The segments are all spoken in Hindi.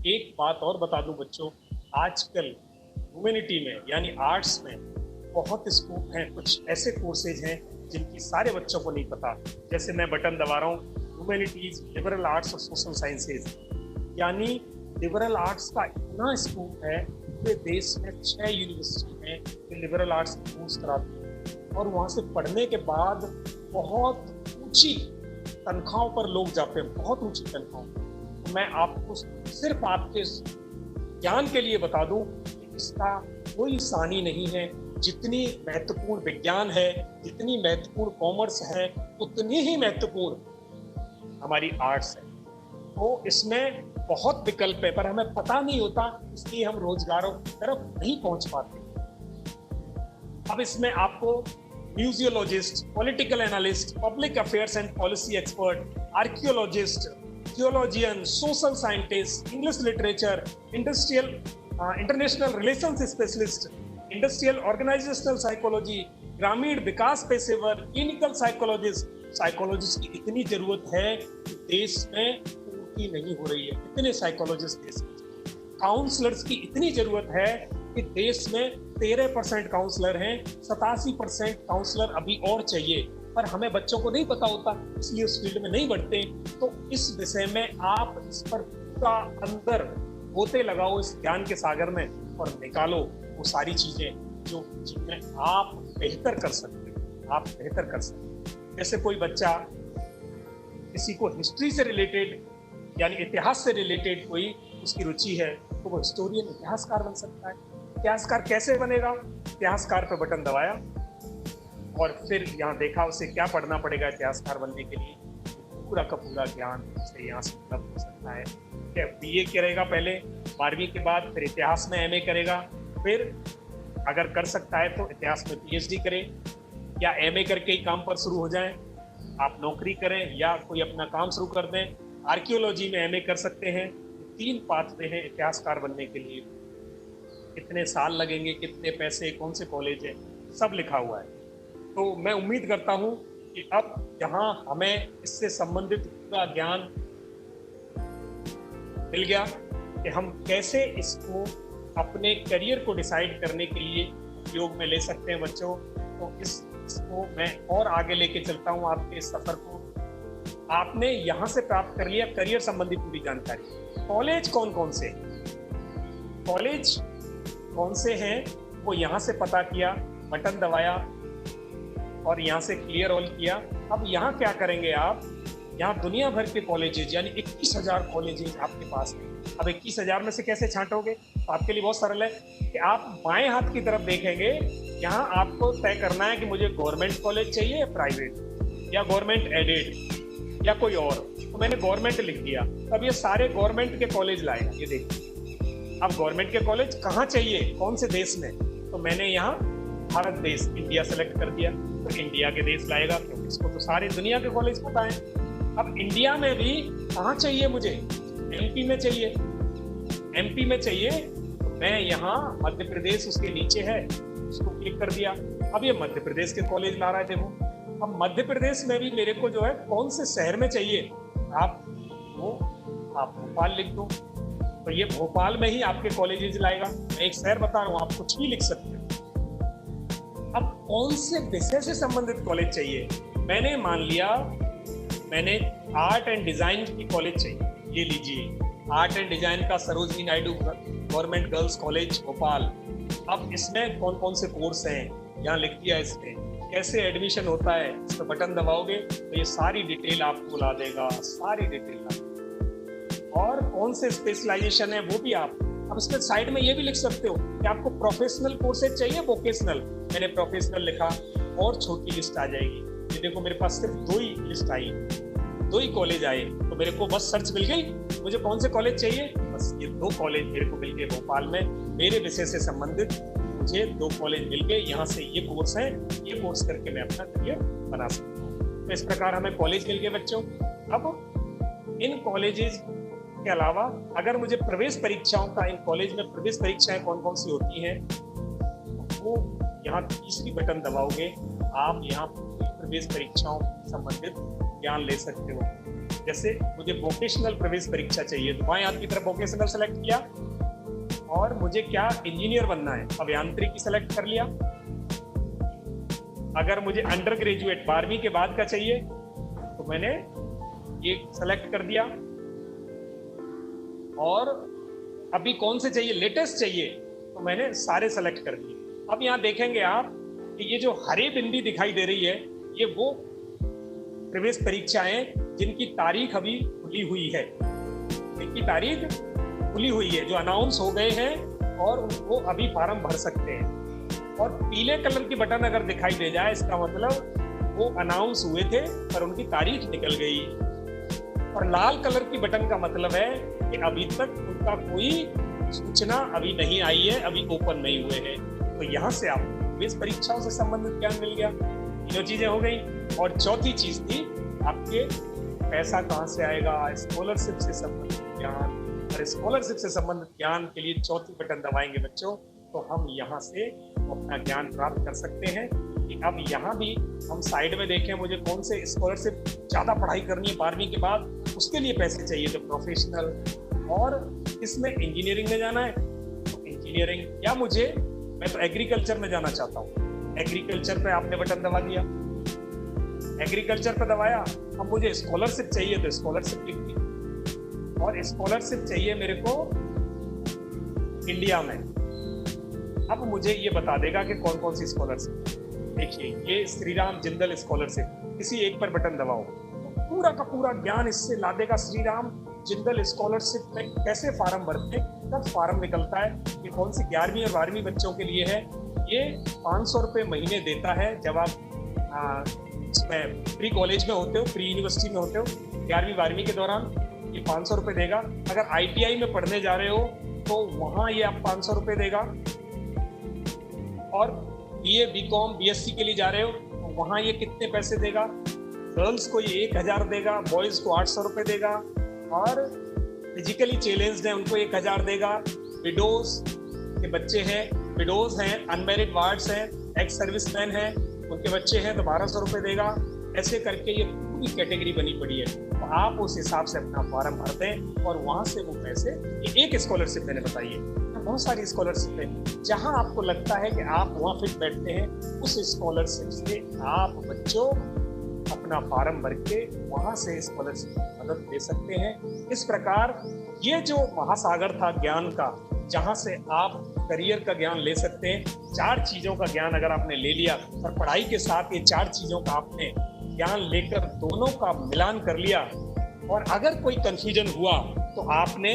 एक बात और बता दूं बच्चों, आजकल ह्यूमैनिटी में यानी आर्ट्स में बहुत स्कोप है। कुछ ऐसे कोर्सेज हैं जिनकी सारे बच्चों को नहीं पता। जैसे मैं बटन दबा रहा हूँ, ह्यूमैनिटीज, लिबरल आर्ट्स और सोशल साइंसेज, यानी लिबरल आर्ट्स का इतना स्कोप है। पूरे देश में 6 यूनिवर्सिटी हैं जो लिबरल आर्ट्स कोर्स कराती हैं, और वहाँ से पढ़ने के बाद बहुत ऊंची तनख्वाहों पर लोग जाते हैं, बहुत ऊंची तनख्वाहों पर। तो मैं आपको सिर्फ आपके ज्ञान के लिए बता दूं कि इसका कोई सानी नहीं है। जितनी महत्वपूर्ण विज्ञान है, जितनी महत्वपूर्ण कॉमर्स है, उतनी ही महत्वपूर्ण हमारी आर्ट्स है। तो इसमें बहुत विकल्प है, पर हमें पता नहीं होता, इसलिए हम रोजगारों की तरफ नहीं पहुंच पाते। अब इसमें आपको museologist, political analyst, public affairs and policy expert, archaeologist, theologian, social scientist, English literature, international relations specialist, industrial organisational psychology, ग्रामीण विकास पेशेवर, क्लिनिकल साइकोलॉजिस्ट की इतनी जरूरत है कि देश में पूर्ति नहीं हो रही है। इतने साइकोलॉजिस्ट देश में, काउंसलर्स की इतनी जरूरत है कि देश में 13% काउंसलर हैं, 87% काउंसलर अभी और चाहिए, पर हमें बच्चों को नहीं पता होता, इसलिए उस फील्ड में नहीं बढ़ते। तो इस विषय में आप इस पर पूरा अंदर गोते लगाओ इस ज्ञान के सागर में, और निकालो वो सारी चीजें जो जिनमें आप बेहतर कर सकते हो, आप बेहतर कर सकते हो। जैसे कोई बच्चा, किसी को हिस्ट्री से रिलेटेड यानी इतिहास से रिलेटेड कोई उसकी रुचि है, तो वो हिस्टोरियन, इतिहासकार बन सकता है। इतिहासकार कैसे बनेगा? इतिहासकार पे बटन दबाया और फिर यहाँ देखा उसे क्या पढ़ना पड़ेगा इतिहासकार बनने के लिए। पूरा का पूरा ज्ञान उसे यहाँ से उपलब्ध हो सकता है। BA करेगा पहले, 12वीं के बाद फिर इतिहास में MA करेगा, फिर अगर कर सकता है तो इतिहास में PhD करे, या MA करके ही काम पर शुरू हो जाए, आप नौकरी करें या कोई अपना काम शुरू कर दें। आर्कियोलॉजी में MA कर सकते हैं। 3 पाथवे हैं इतिहासकार बनने के लिए। कितने साल लगेंगे, कितने पैसे, कौन से कॉलेज है, सब लिखा हुआ है। तो मैं उम्मीद करता हूँ कि अब यहाँ हमें इससे संबंधित पूरा ज्ञान मिल गया कि हम कैसे इसको अपने करियर को डिसाइड करने के लिए उपयोग में ले सकते हैं बच्चों। तो इसको मैं और आगे लेके चलता हूँ आपके इस सफर को। आपने यहाँ से प्राप्त कर लिया करियर संबंधी पूरी जानकारी। कॉलेज कौन कौन से, कॉलेज कौन से हैं वो यहाँ से पता किया, बटन दबाया और यहाँ से क्लियर ऑल किया। अब यहाँ क्या करेंगे आप? यहाँ दुनिया भर के कॉलेजेज यानी 21,000 कॉलेजेज आपके पास हैं। अब 21,000 में से कैसे छांटोगे? तो आपके लिए बहुत सरल है कि आप बाएं हाथ की तरफ देखेंगे। यहाँ आपको तय करना है कि मुझे गवर्नमेंट कॉलेज चाहिए या प्राइवेट, या गवर्नमेंट एडेड, या कोई और। तो मैंने गवर्नमेंट लिख दिया, तब ये सारे गवर्नमेंट के कॉलेज लाएगा। ये देखिए, अब गवर्नमेंट के कॉलेज कहाँ चाहिए, कौन से देश में? तो मैंने यहाँ भारत देश, इंडिया सेलेक्ट कर दिया, तो इंडिया के देश लाएगा, क्योंकि इसको तो सारे दुनिया के कॉलेज पता है। अब इंडिया में भी कहाँ चाहिए मुझे? MP में चाहिए। MP में चाहिए तो मैं यहाँ मध्य प्रदेश उसके नीचे है, उसको क्लिक कर दिया। अब ये मध्य प्रदेश के कॉलेज ला रहा है। देखो, अब मध्य प्रदेश में भी मेरे को जो है कौन से शहर में चाहिए, आप भोपाल लिख दो, तो ये भोपाल में ही आपके कॉलेजेस लाएगा। मैं एक शहर बता रहा हूँ, आप कुछ भी लिख सकते हैं। अब कौन से विषय से संबंधित कॉलेज चाहिए? मैंने मान लिया मैंने आर्ट एंड डिजाइन की कॉलेज चाहिए, ये लीजिए, आर्ट एंड डिजाइन का Sarojini Naidu government girls college Bhopal. अब इसमें कौन कौन से कोर्स हैं यहाँ लिख दिया, इसमें कैसे एडमिशन होता है, इस पर बटन दबाओगे तो ये सारी डिटेल आपको ला देगा, सारी डिटेल ला देगा। और कौन से स्पेशलाइजेशन है वो भी आप। अब इसमें साइड में ये भी लिख सकते हो कि आपको प्रोफेशनल कोर्सेज चाहिए, वोकेशनल। मैंने प्रोफेशनल लिखा और छोटी लिस्ट आ जाएगी। ये देखो मेरे पास सिर्फ 2 ही लिस्ट आई, 2 ही कॉलेज आए, तो मेरे को बस सर्च मिल गई मुझे कौन से कॉलेज चाहिए। बस ये 2 कॉलेज मेरे को मिल गए भोपाल में, मेरे विषय से संबंधित मुझे 2 कॉलेज मिल गए। यहाँ से ये कोर्स है, ये कोर्स करके मैं अपना करियर बना सकता हूँ। तो इस प्रकार हमें कॉलेज मिल गए बच्चों। अब इन कॉलेजेस के अलावा अगर मुझे प्रवेश परीक्षाओं का, इन कॉलेज में प्रवेश परीक्षाएं कौन कौन सी होती हैं, वो यहाँ तीसरी बटन दबाओगे, आप यहाँ प्रवेश परीक्षाओं से संबंधित ज्ञान ले सकते हो। जैसे मुझे वोकेशनल प्रवेश परीक्षा चाहिए, तो बाएं हाथ की तरफ वोकेशनल सेलेक्ट किया। और मुझे क्या इंजीनियर बनना है, अभियांत्रिकी सेलेक्ट कर लिया। अगर मुझे अंडर ग्रेजुएट 12वीं के बाद का चाहिए तो मैंने ये सेलेक्ट कर दिया। और अभी कौन से चाहिए, लेटेस्ट चाहिए, तो मैंने सारे सेलेक्ट कर दिए। अब यहाँ देखेंगे आप कि ये जो हरे बिंदी दिखाई दे रही है, ये वो प्रवेश परीक्षाएं जिनकी तारीख अभी खुली हुई है, जिनकी तारीख खुली हुई है, जो अनाउंस हो गए हैं और वो अभी फॉर्म भर सकते हैं। और पीले कलर की बटन अगर दिखाई दे जाए, इसका मतलब वो अनाउंस हुए थे पर उनकी तारीख निकल गई। और लाल कलर की बटन का मतलब है कि अभी तक उनका कोई सूचना अभी नहीं आई है, अभी ओपन नहीं हुए हैं। तो यहाँ से आपको इस परीक्षाओं से संबंधित ज्ञान मिल गया। तीनों चीजें हो गई। और चौथी चीज थी आपके पैसा कहाँ से आएगा, स्कॉलरशिप से संबंधित ज्ञान। और स्कॉलरशिप से संबंधित ज्ञान के लिए चौथी बटन दबाएंगे बच्चों, तो हम यहाँ से अपना ज्ञान प्राप्त कर सकते हैं। कि अब यहाँ भी हम साइड में देखें, मुझे कौन से स्कॉलरशिप ज़्यादा पढ़ाई करनी है 12वीं के बाद, उसके लिए पैसे चाहिए तो प्रोफेशनल, और इसमें इंजीनियरिंग में जाना है तो इंजीनियरिंग, या मैं तो एग्रीकल्चर में जाना चाहता हूँ, एग्रीकल्चर पे आपने बटन दबा दिया, एग्रीकल्चर पे दबाया। अब मुझे स्कॉलरशिप चाहिए तो स्कॉलरशिप लिख दी, और स्कॉलरशिप चाहिए मेरे को इंडिया में। अब मुझे ये बता देगा कि कौन कौन सी स्कॉलरशिप। देखिए, ये श्री राम जिंदल स्कॉलरशिप, किसी एक पर बटन दबाओ तो पूरा का पूरा ज्ञान इससे ला देगा। श्री राम जिंदल स्कॉलरशिप में कैसे फार्म भरते हैं, कब फार्म निकलता है, ये कौन सी 11वीं और 12वीं बच्चों के लिए है। ये 500 रुपये महीने देता है जब आप प्री कॉलेज में होते हो, प्री यूनिवर्सिटी में होते हो, 11वीं 12वीं के दौरान ये 500 रुपये देगा। अगर ITI में पढ़ने जा रहे हो तो वहाँ ये आप 500 रुपये देगा। और BA BCom BSc के लिए जा रहे हो तो वहाँ ये कितने पैसे देगा। गर्ल्स को ये 1000 देगा, बॉयज़ को 800 रुपये देगा, और फिजिकली चैलेंज्ड हैं उनको 1000 देगा। विडोज के बच्चे हैं, विडोज हैं, अनमैरिड वार्ड्स हैं, एक्स सर्विसमैन हैं, उनके बच्चे हैं तो 1200 रुपये देगा। ऐसे करके ये पूरी कैटेगरी बनी पड़ी है। तो आप उस हिसाब से अपना फॉर्म भरते हैं और वहाँ से वो पैसे, ये एक स्कॉलरशिप मैंने बताई है, बहुत सारी स्कॉलरशिप है। जहाँ आपको लगता है कि आप वहाँ फिट बैठते हैं, उस स्कॉलरशिप से आप बच्चों अपना फॉर्म भर के वहाँ से स्कॉलरशिप की मदद ले सकते हैं। इस प्रकार ये जो महासागर था ज्ञान का, जहाँ से आप करियर का ज्ञान ले सकते हैं, 4 चीज़ों का ज्ञान अगर आपने ले लिया और पढ़ाई के साथ ये 4 चीज़ों का आपने ज्ञान लेकर दोनों का मिलान कर लिया, और अगर कोई कंफ्यूजन हुआ तो आपने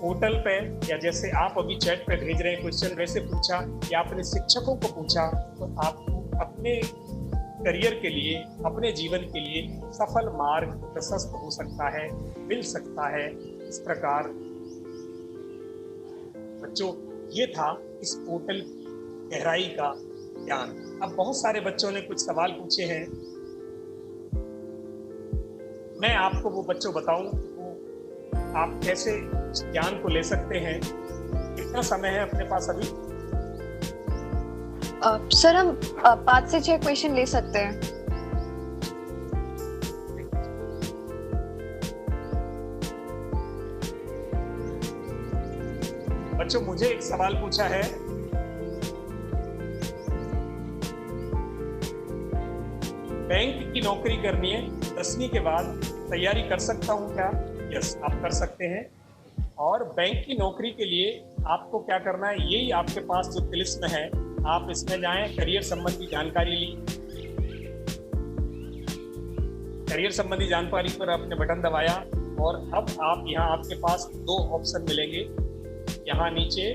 पोर्टल पे, या जैसे आप अभी चैट पे भेज रहे हैं क्वेश्चन, वैसे पूछा, या अपने शिक्षकों को पूछा, तो आपको अपने करियर के लिए, अपने जीवन के लिए सफल मार्ग प्रशस्त हो सकता है, मिल सकता है। इस प्रकार बच्चों, ये था इस पोर्टल की गहराई का ज्ञान। अब बहुत सारे बच्चों ने कुछ सवाल पूछे हैं, मैं आपको वो बच्चों बताऊं वो आप कैसे ज्ञान को ले सकते हैं। कितना समय है अपने पास अभी? सर, हम 5 से 6 क्वेश्चन ले सकते हैं। बच्चों, मुझे एक सवाल पूछा है, बैंक की नौकरी करनी है, 10वीं के बाद तैयारी कर सकता हूं क्या? यस, आप कर सकते हैं। और बैंक की नौकरी के लिए आपको क्या करना है, यही आपके पास जो तिलिस्म है, आप इसमें जाएं, करियर संबंधी जानकारी ली, करियर संबंधी जानकारी पर आपने बटन दबाया, और अब आप यहाँ आपके पास 2 ऑप्शन मिलेंगे। यहाँ नीचे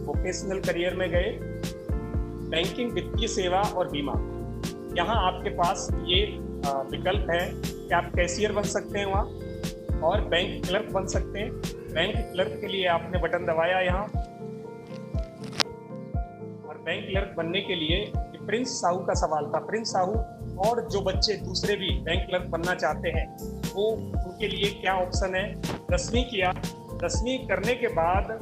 वोकेशनल करियर में गए, बैंकिंग, वित्तीय सेवा और बीमा। यहाँ आपके पास ये विकल्प है कि आप कैशियर बन सकते हैं वहाँ, और बैंक क्लर्क बन सकते हैं। बैंक क्लर्क के लिए आपने बटन दबाया यहाँ, और बैंक क्लर्क बनने के लिए प्रिंस साहू का सवाल था। प्रिंस साहू और जो बच्चे दूसरे भी बैंक क्लर्क बनना चाहते हैं, वो उनके लिए क्या ऑप्शन है? 10वीं किया, 10वीं करने के बाद